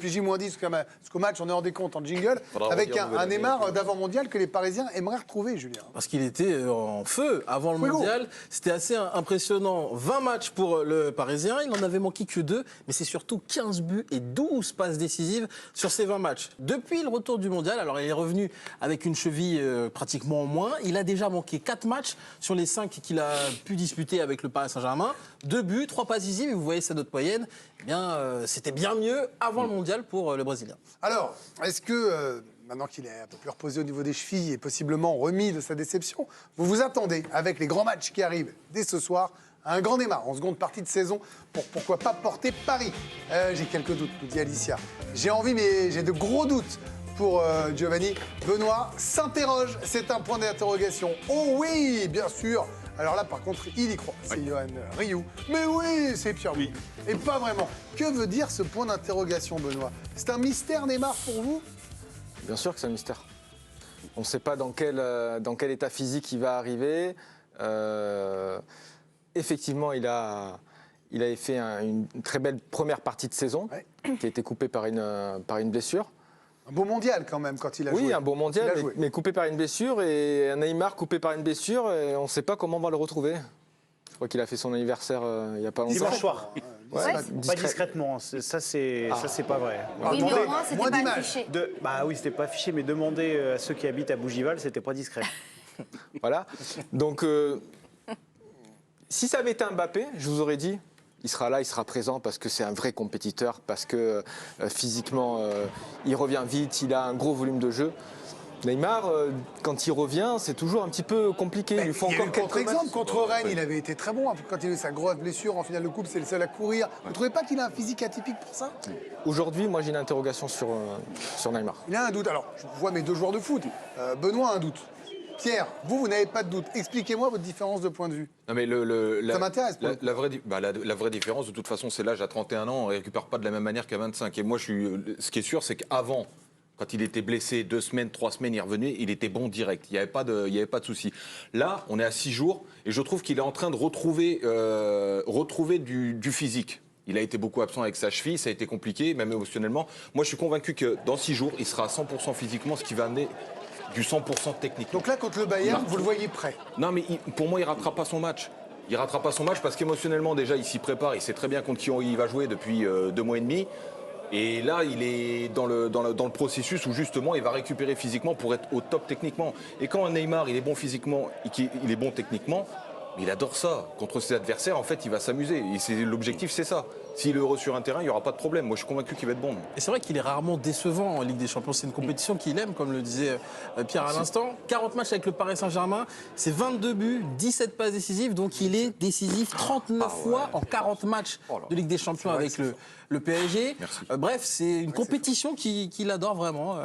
depuis J-10 jusqu'au match, on est hors des comptes en jingle, avec un Neymar d'avant-mondial que les Parisiens aimeraient retrouver, Julien. Parce qu'il était en feu avant le mondial. C'était assez impressionnant. 20 matchs pour le Parisien. Il n'en avait manqué que 2. Mais c'est surtout 15 buts et 12 passes décisives sur ces 20 matchs. Depuis le retour du mondial, alors il est revenu avec une cheville pratiquement en moins. Il a déjà manqué 4 matchs sur les 5 qu'il a pu disputer avec le Paris Saint-Germain. 2 buts, 3 passes décisives. Et vous voyez sa note moyenne. Eh bien, c'était bien mieux avant le mondial pour le Brésilien. Alors, est-ce que... maintenant qu'il est un peu plus reposé au niveau des chevilles et possiblement remis de sa déception, vous vous attendez, avec les grands matchs qui arrivent dès ce soir, à un grand démarre en seconde partie de saison pour pourquoi pas porter Paris. J'ai quelques doutes, nous dit Alicia. J'ai envie, mais j'ai de gros doutes pour Giovanni. Benoît s'interroge, c'est un point d'interrogation. Oh oui, bien sûr. Alors là, par contre, il y croit. C'est Johan Rioux. Mais oui, c'est Pierre. Oui. Et pas vraiment. Que veut dire ce point d'interrogation, Benoît? C'est un mystère, Neymar, pour vous? Bien sûr que c'est un mystère. On ne sait pas dans quel état physique il va arriver. Effectivement, il avait fait une très belle première partie de saison, qui a été coupée par une blessure. Un beau mondial quand même quand il a joué. Oui, un beau mondial, mais coupé par une blessure. Et un Neymar coupé par une blessure, et on ne sait pas comment on va le retrouver. Je crois qu'il a fait son anniversaire il n'y a pas longtemps. Dimanche soir. Ouais, pas discrètement, ça c'est pas vrai. Oui, mais au moins c'était pas affiché. Bah oui, c'était pas affiché, mais demander à ceux qui habitent à Bougival, c'était pas discret. Voilà. Donc, si ça avait été Mbappé, je vous aurais dit, il sera là, il sera présent parce que c'est un vrai compétiteur, parce que physiquement, il revient vite, il a un gros volume de jeu. Neymar, quand il revient, c'est toujours un petit peu compliqué. Il lui faut encore quelques contre-exemple. Contre Rennes, il avait été très bon. Quand il a eu sa grosse blessure en finale de coupe, c'est le seul à courir. Vous ne trouvez pas qu'il a un physique atypique pour ça? Aujourd'hui, moi, j'ai une interrogation sur Neymar. Il a un doute. Alors, je vois mes deux joueurs de foot. Benoît a un doute. Pierre, vous n'avez pas de doute. Expliquez-moi votre différence de point de vue. Non mais ça m'intéresse. La vraie différence, de toute façon, c'est l'âge. À 31 ans, on ne récupère pas de la même manière qu'à 25. Et moi, ce qui est sûr, c'est qu'avant, quand il était blessé, 2 semaines, 3 semaines, il revenait, il était bon direct. Il n'y avait pas de souci. Là, on est à 6 jours et je trouve qu'il est en train de retrouver du physique. Il a été beaucoup absent avec sa cheville, ça a été compliqué, même émotionnellement. Moi, je suis convaincu que dans 6 jours, il sera à 100% physiquement, ce qui va amener du 100% technique. Donc là, contre le Bayern, vous le voyez prêt? Non, mais pour moi, il ne ratera pas son match. Il ne ratera pas son match parce qu'émotionnellement, déjà, il s'y prépare. Il sait très bien contre qui il va jouer depuis 2 mois et demi. Et là, il est dans le processus où justement, il va récupérer physiquement pour être au top techniquement. Et quand un Neymar, il est bon physiquement, il est bon techniquement, il adore ça. Contre ses adversaires, en fait, il va s'amuser. Et l'objectif, c'est ça. S'il est heureux sur un terrain, il n'y aura pas de problème. Moi, je suis convaincu qu'il va être bon. Et c'est vrai qu'il est rarement décevant en Ligue des Champions. C'est une compétition qu'il aime, comme le disait Pierre à l'instant. 40 matchs avec le Paris Saint-Germain, c'est 22 buts, 17 passes décisives. Donc, il est décisif 39 fois en 40 matchs de Ligue des Champions avec le PSG. Bref, c'est une compétition qu'il adore vraiment.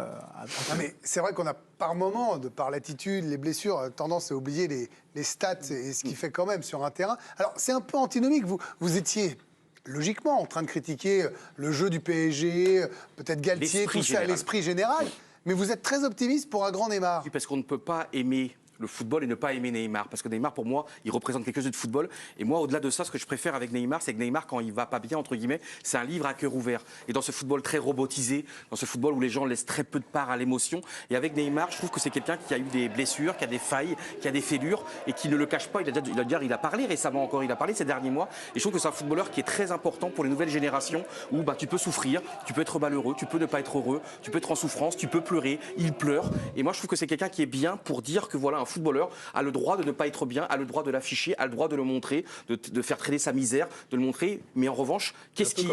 Mais c'est vrai qu'on a par moment, de par l'attitude, les blessures, tendance à oublier les stats et ce qu'il fait quand même sur un terrain. Alors, c'est un peu antinomique. Vous étiez logiquement en train de critiquer le jeu du PSG, peut-être Galtier, tout ça, l'esprit général. Mais vous êtes très optimiste pour un grand Neymar. Oui, parce qu'on ne peut pas aimer le football et ne pas aimer Neymar. Parce que Neymar, pour moi, il représente quelque chose de football. Et moi, au-delà de ça, ce que je préfère avec Neymar, c'est que Neymar, quand il va pas bien, entre guillemets, c'est un livre à cœur ouvert. Et dans ce football très robotisé, dans ce football où les gens laissent très peu de part à l'émotion, et avec Neymar, je trouve que c'est quelqu'un qui a eu des blessures, qui a des failles, qui a des fêlures, et qui ne le cache pas. Il a parlé récemment encore, il a parlé ces derniers mois. Et je trouve que c'est un footballeur qui est très important pour les nouvelles générations, où tu peux souffrir, tu peux être malheureux, tu peux ne pas être heureux, tu peux être en souffrance, tu peux pleurer, il pleure. Et moi, je trouve que c'est quelqu'un qui est bien pour dire que voilà, un footballeur a le droit de ne pas être bien, a le droit de l'afficher, a le droit de le montrer, de faire traîner sa misère, de le montrer. Mais en revanche, qu'est-ce qui...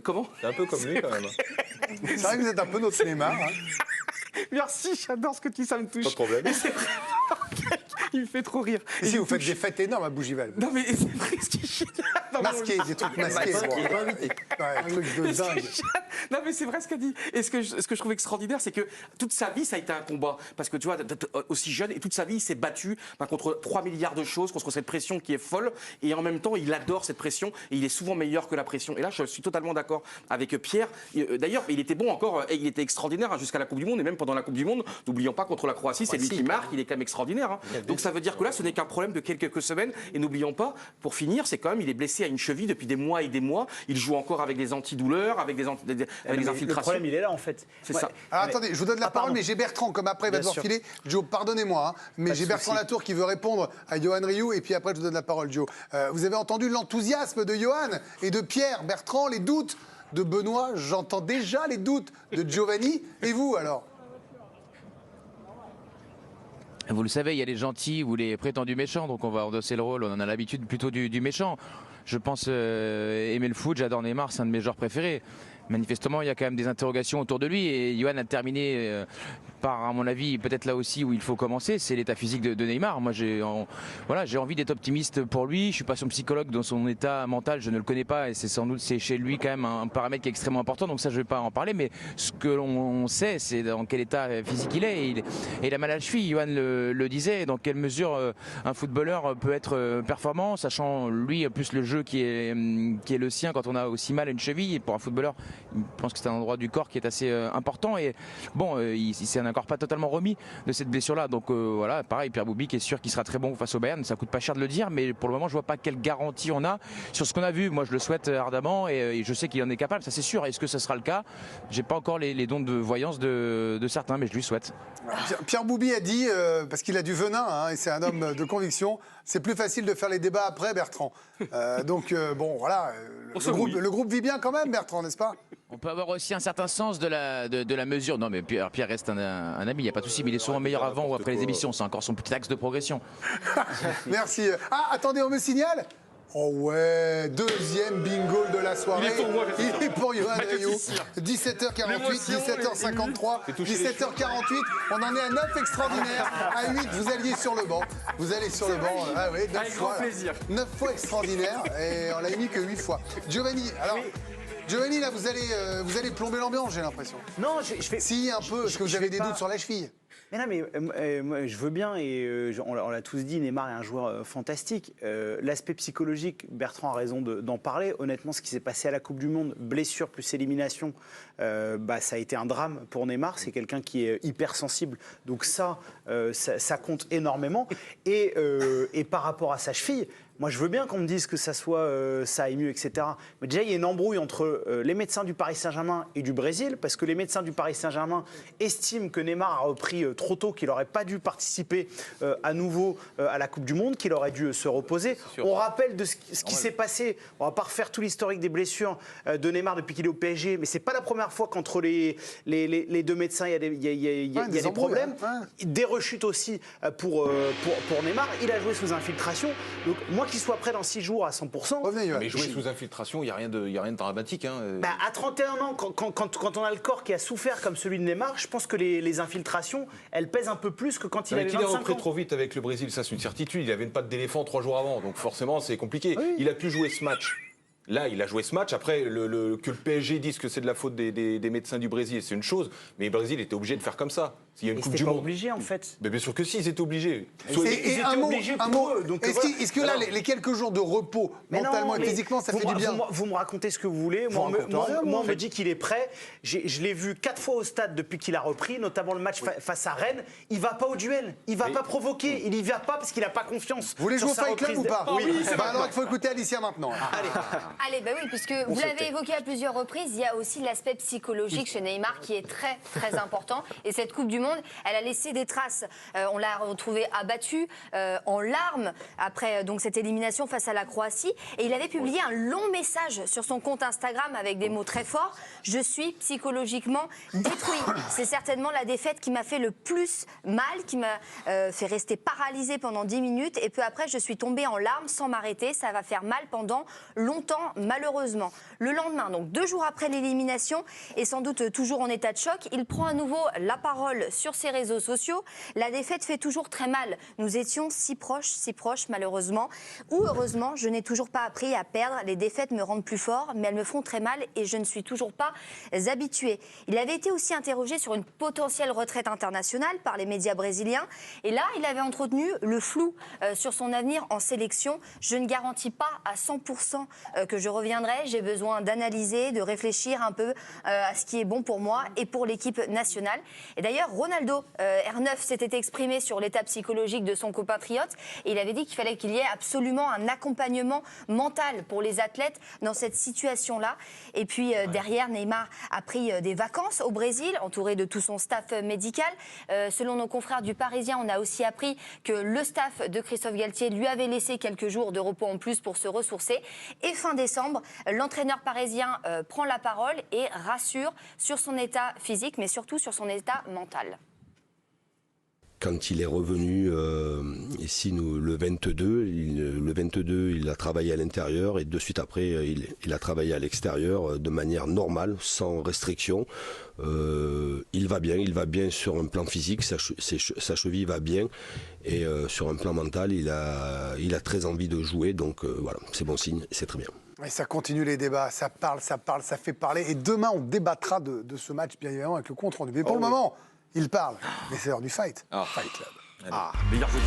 Comment ? C'est un peu comme lui quand même. C'est vrai que vous êtes un peu notre Neymar. Merci, j'adore ce que tu dis, ça me touche. Pas de problème. Il me fait trop rire. Et si vous faites des fêtes énormes à Bougival. Non mais c'est vrai ce qui est génial. Masqué, des trucs masqués. Un truc de dingue. Non mais c'est vrai ce qu'a dit. Et ce que je trouve extraordinaire, c'est que toute sa vie, ça a été un combat. Parce que tu vois, aussi jeune, et toute sa vie, il s'est battu contre 3 milliards de choses, contre cette pression qui est folle. Et en même temps, il adore cette pression. Et il est souvent meilleur que la pression. Et là, je suis totalement d'accord avec Pierre. D'ailleurs, il était bon encore, et il était extraordinaire jusqu'à la Coupe du Monde. Et même pendant la Coupe du Monde, n'oublions pas contre la Croatie, c'est lui qui marque. Il est quand même extraordinaire. Donc ça veut dire que là, ce n'est qu'un problème de quelques semaines. Et n'oublions pas, pour finir, c'est quand même, il est blessé à une cheville depuis des mois et des mois. Il joue encore avec avec des antidouleurs, avec des Le infiltrations. problème, il est là, en fait. C'est ça. Alors attendez, je vous donne la parole, mais j'ai Bertrand, comme après, il va Bien devoir sûr. filer. Joe, pardonnez-moi, hein, mais Pas de j'ai Bertrand souci. Latour qui veut répondre à Johan Rioux, et puis après, je vous donne la parole, Joe. Vous avez entendu l'enthousiasme de Johan et de Pierre. Bertrand, les doutes de Benoît, j'entends déjà les doutes de Giovanni. Et vous, alors? Vous le savez, il y a les gentils ou les prétendus méchants, donc on va endosser le rôle, on en a l'habitude plutôt du méchant. Je pense aimer le foot, j'adore Neymar, c'est un de mes joueurs préférés. Manifestement, il y a quand même des interrogations autour de lui et Johan a terminé par, à mon avis, peut-être là aussi où il faut commencer, c'est l'état physique de Neymar. Moi, j'ai envie d'être optimiste pour lui. Je ne suis pas son psychologue, dans son état mental, je ne le connais pas et c'est chez lui quand même un paramètre qui est extrêmement important. Donc ça, je ne vais pas en parler, mais ce que l'on sait, c'est dans quel état physique il est. Et il a mal à la cheville, Johan le disait. Dans quelle mesure un footballeur peut être performant, sachant lui plus le jeu qui est le sien quand on a aussi mal à une cheville. Et pour un footballeur, je pense que c'est un endroit du corps qui est assez important et bon, il s'est encore pas totalement remis de cette blessure-là. Donc voilà, pareil, Pierre Boubi qui est sûr qu'il sera très bon face au Bayern, ça coûte pas cher de le dire, mais pour le moment, je vois pas quelle garantie on a sur ce qu'on a vu. Moi, je le souhaite ardemment et je sais qu'il en est capable, ça c'est sûr. Est-ce que ce sera le cas? J'ai pas encore les dons de voyance de certains, mais je lui souhaite. Pierre Boubi a dit, parce qu'il a du venin, hein, et c'est un homme de conviction, c'est plus facile de faire les débats après, Bertrand. Bon, voilà, le groupe vit bien quand même, Bertrand, n'est-ce pas? On peut avoir aussi un certain sens de la mesure. Non, mais Pierre reste un ami, il n'y a pas de souci, mais il est souvent meilleur avant ou après les émissions. C'est encore son petit axe de progression. Merci. Ah, attendez, on me signale. Oh ouais, deuxième bingo de la soirée. Il est pour Johan Rioux. 17h48, 17h53, 17h48. On en est à 9 extraordinaires. À 8, vous alliez sur le banc. Vous allez sur le banc. Ah oui, 9 fois. 9 fois extraordinaire. Et on l'a mis que 8 fois. Giovanni, alors. Giovanni, là, vous allez plomber l'ambiance, j'ai l'impression. Non, je fais. Si, un peu, parce que vous avez des doutes sur la cheville. Mais non, mais moi, je veux bien, et on l'a tous dit, Neymar est un joueur fantastique. L'aspect psychologique, Bertrand a raison d'en parler. Honnêtement, ce qui s'est passé à la Coupe du Monde, blessure plus élimination, ça a été un drame pour Neymar. C'est quelqu'un qui est hypersensible. Donc ça compte énormément. Et par rapport à sa cheville, moi, je veux bien qu'on me dise que ça aille mieux, etc. Mais déjà, il y a une embrouille entre les médecins du Paris Saint-Germain et du Brésil, parce que les médecins du Paris Saint-Germain estiment que Neymar a repris trop tôt, qu'il n'aurait pas dû participer à nouveau à la Coupe du Monde, qu'il aurait dû se reposer. On rappelle de ce qui s'est passé. On ne va pas refaire tout l'historique des blessures de Neymar depuis qu'il est au PSG, mais ce n'est pas la première fois qu'entre les deux médecins, il y a des problèmes. Des rechutes aussi pour Neymar. Il a joué sous infiltration. Donc, moi, qu'il soit prêt dans 6 jours à 100%. Revenez, Mais jouer sous infiltration, il n'y a rien de dramatique. Hein. À 31 ans, quand on a le corps qui a souffert comme celui de Neymar, je pense que les infiltrations, elles pèsent un peu plus que quand il avait 25 ans. Il a repris trop vite avec le Brésil, ça c'est une certitude. Il avait une patte d'éléphant 3 jours avant, donc forcément c'est compliqué. Oui. Il a pu jouer ce match. Là, il a joué ce match. Après, que le PSG dise que c'est de la faute des médecins du Brésil, c'est une chose. Mais le Brésil était obligé de faire comme ça. Il y a une Coupe du Monde. Obligé, en fait. Mais bien sûr que si, ils étaient obligés. Et un mot. Est-ce que là, les quelques jours de repos, mentalement et physiquement, ça fait du bien? Vous me racontez ce que vous voulez. Moi, on me dit qu'il est prêt. Je l'ai vu 4 fois au stade depuis qu'il a repris, notamment le match face à Rennes. Il ne va pas au duel. Il ne va pas provoquer. Il n'y va pas parce qu'il n'a pas confiance. Vous voulez jouer au Fight Club ou pas? Oui. Alors, il faut écouter Alicia maintenant. Allez, bah oui, puisque vous l'avez évoqué à plusieurs reprises, il y a aussi l'aspect psychologique chez Neymar qui est très, très important. Et cette Coupe du Monde, elle a laissé des traces. On l'a retrouvé abattu, en larmes, après donc cette élimination face à la Croatie. Et il avait publié un long message sur son compte Instagram avec des mots très forts. Je suis psychologiquement détruit. C'est certainement la défaite qui m'a fait le plus mal, qui m'a fait rester paralysée pendant 10 minutes. Et peu après, je suis tombée en larmes sans m'arrêter. Ça va faire mal pendant longtemps, malheureusement. Le lendemain, donc 2 jours après l'élimination, et sans doute toujours en état de choc, il prend à nouveau la parole sur ses réseaux sociaux. La défaite fait toujours très mal. Nous étions si proches, malheureusement. Ou heureusement, je n'ai toujours pas appris à perdre. Les défaites me rendent plus fort, mais elles me font très mal et je ne suis toujours pas habituée. Il avait été aussi interrogé sur une potentielle retraite internationale par les médias brésiliens. Et là, il avait entretenu le flou sur son avenir en sélection. Je ne garantis pas à 100% que je reviendrai. J'ai besoin d'analyser, de réfléchir un peu à ce qui est bon pour moi et pour l'équipe nationale. Et d'ailleurs, Ronaldo, R9, s'était exprimé sur l'état psychologique de son compatriote et il avait dit qu'il fallait qu'il y ait absolument un accompagnement mental pour les athlètes dans cette situation-là. Et puis derrière, Neymar a pris des vacances au Brésil, entouré de tout son staff médical. Selon nos confrères du Parisien, on a aussi appris que le staff de Christophe Galtier lui avait laissé quelques jours de repos en plus pour se ressourcer. Et fin décembre, l'entraîneur parisien prend la parole et rassure sur son état physique, mais surtout sur son état mental. Quand il est revenu ici le 22, il a travaillé à l'intérieur et de suite après, il a travaillé à l'extérieur de manière normale, sans restriction. Il va bien sur un plan physique, sa cheville va bien et sur un plan mental, il a très envie de jouer. Donc voilà, c'est bon signe, c'est très bien. Et ça continue les débats, ça parle, ça fait parler. Et demain, on débattra de ce match, bien évidemment, avec le compte rendu. Mais pour le moment, il parle. Mais c'est l'heure du fight. Ah. Fight Club. Meilleur jeu